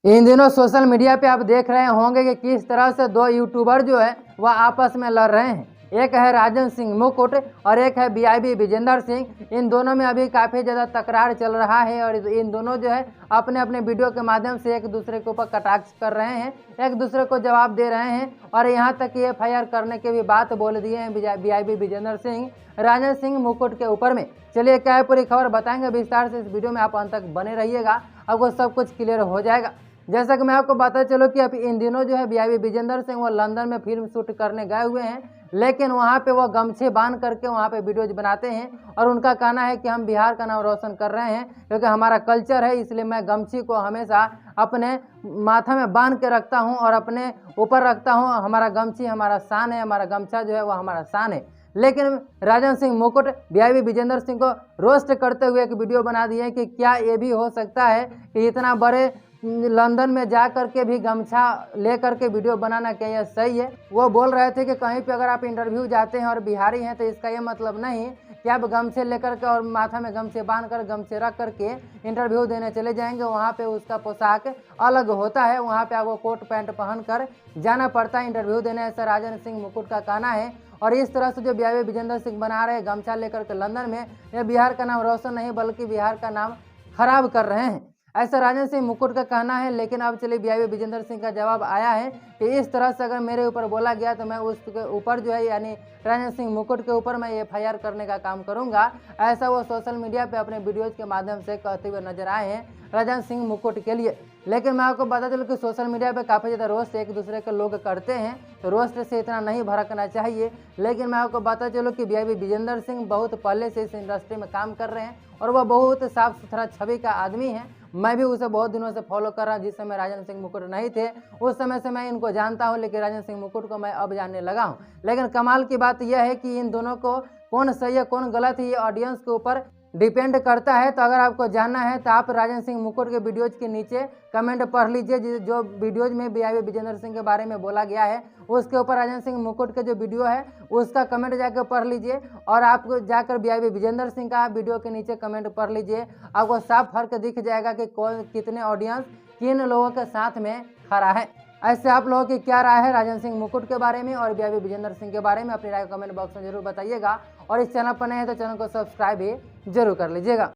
इन दिनों social media पे आप देख रहे होंगे कि किस तरह से दो यूट्यूबर जो है वह आपस में लड़ रहे हैं। एक है राजन सिंह मुकुट और एक है बीआईबी विजेंद्र सिंह। इन दोनों में अभी काफ़ी ज़्यादा तकरार चल रहा है और इन दोनों जो है अपने अपने वीडियो के माध्यम से एक दूसरे के ऊपर कटाक्ष कर रहे हैं, एक दूसरे को जवाब दे रहे हैं और यहाँ तक कि एफआईआर करने की भी बात बोल दिए हैं बीआईबी विजेंद्र सिंह राजन सिंह मुकुट के ऊपर में। चलिए क्या है पूरी खबर बताएंगे विस्तार से, इस वीडियो में आप अंत तक बने रहिएगा, आपको सब कुछ क्लियर हो जाएगा। जैसा कि मैं आपको बता चलो कि अभी इन दिनों जो है बीआईबी विजेंद्र सिंह वो लंदन में फिल्म शूट करने गए हुए हैं, लेकिन वहाँ पे वो गमछे बांध करके वहाँ पे वीडियोज बनाते हैं और उनका कहना है कि हम बिहार का नाम रोशन कर रहे हैं क्योंकि हमारा कल्चर है, इसलिए मैं गमछी को हमेशा अपने माथा में बांध के रखता हूँ और अपने ऊपर रखता हूँ। हमारा गमछी हमारा शान है, हमारा गमछा जो है वो हमारा शान है। लेकिन राजन सिंह मुकुट बीआईबी विजेंद्र सिंह को रोस्ट करते हुए एक वीडियो बना दिए कि क्या ये भी हो सकता है कि इतना बड़े लंदन में जा करके भी गमछा ले करके वीडियो बनाना क्या यह सही है। वो बोल रहे थे कि कहीं पे अगर आप इंटरव्यू जाते हैं और बिहारी हैं तो इसका ये मतलब नहीं कि आप गमछे लेकर के और माथा में गमछे बांध कर गमछे रख करके इंटरव्यू देने चले जाएंगे। वहाँ पे उसका पोशाक अलग होता है, वहाँ पे आपको कोट पैंट पहन कर जाना पड़ता है इंटरव्यू देने, ऐसा राजन सिंह मुकुट का कहना है। और इस तरह से जो बीआईबी विजेंद्र सिंह बना रहे गमछा लेकर के लंदन में, यह बिहार का नाम रोशन नहीं बल्कि बिहार का नाम खराब कर रहे हैं, ऐसा राजन सिंह मुकुट का कहना है। लेकिन अब चलिए बीआईबी विजेंद्र सिंह का जवाब आया है कि इस तरह से अगर मेरे ऊपर बोला गया तो मैं उसके ऊपर जो है यानी राजन सिंह मुकुट के ऊपर मैं एफआईआर करने का काम करूंगा, ऐसा वो सोशल मीडिया पे अपने वीडियोज के माध्यम से कहते हुए नजर आए हैं राजन सिंह मुकुट के लिए। लेकिन मैं आपको बता चलूँ कि सोशल मीडिया पे काफ़ी ज़्यादा रोस्ट एक दूसरे के लोग करते हैं, तो रोस्ट से इतना नहीं भड़कना चाहिए। लेकिन मैं आपको बता चलूँ कि बीआईबी विजेंद्र सिंह बहुत पहले से इस इंडस्ट्री में काम कर रहे हैं और वह बहुत साफ सुथरा छवि का आदमी है। मैं भी उसे बहुत दिनों से फॉलो कर रहा हूँ, जिस समय राजन सिंह मुकुट नहीं थे उस समय से मैं इनको जानता हूँ, लेकिन राजन सिंह मुकुट को मैं अब जानने लगा हूँ। लेकिन कमाल की बात यह है कि इन दोनों को कौन सही है कौन गलत है ये ऑडियंस के ऊपर डिपेंड करता है। तो अगर आपको जानना है तो आप राजन सिंह मुकुट के वीडियोज के नीचे कमेंट पढ़ लीजिए, जो वीडियोज में बीआईबी विजेंद्र सिंह के बारे में बोला गया है उसके ऊपर राजन सिंह मुकुट के जो वीडियो है उसका कमेंट जाकर पढ़ लीजिए और आपको जाकर बीआईबी विजेंद्र सिंह का वीडियो के नीचे कमेंट पढ़ लीजिए, आपको साफ फर्क दिख जाएगा कि कौन कितने ऑडियंस किन लोगों के साथ में खड़ा है। ऐसे आप लोगों की क्या राय है राजन सिंह मुकुट के बारे में और बीआईबी विजेंद्र सिंह के बारे में, अपनी राय कमेंट बॉक्स में जरूर बताइएगा और इस चैनल पर नए हैं तो चैनल को सब्सक्राइब भी जरूर कर लीजिएगा।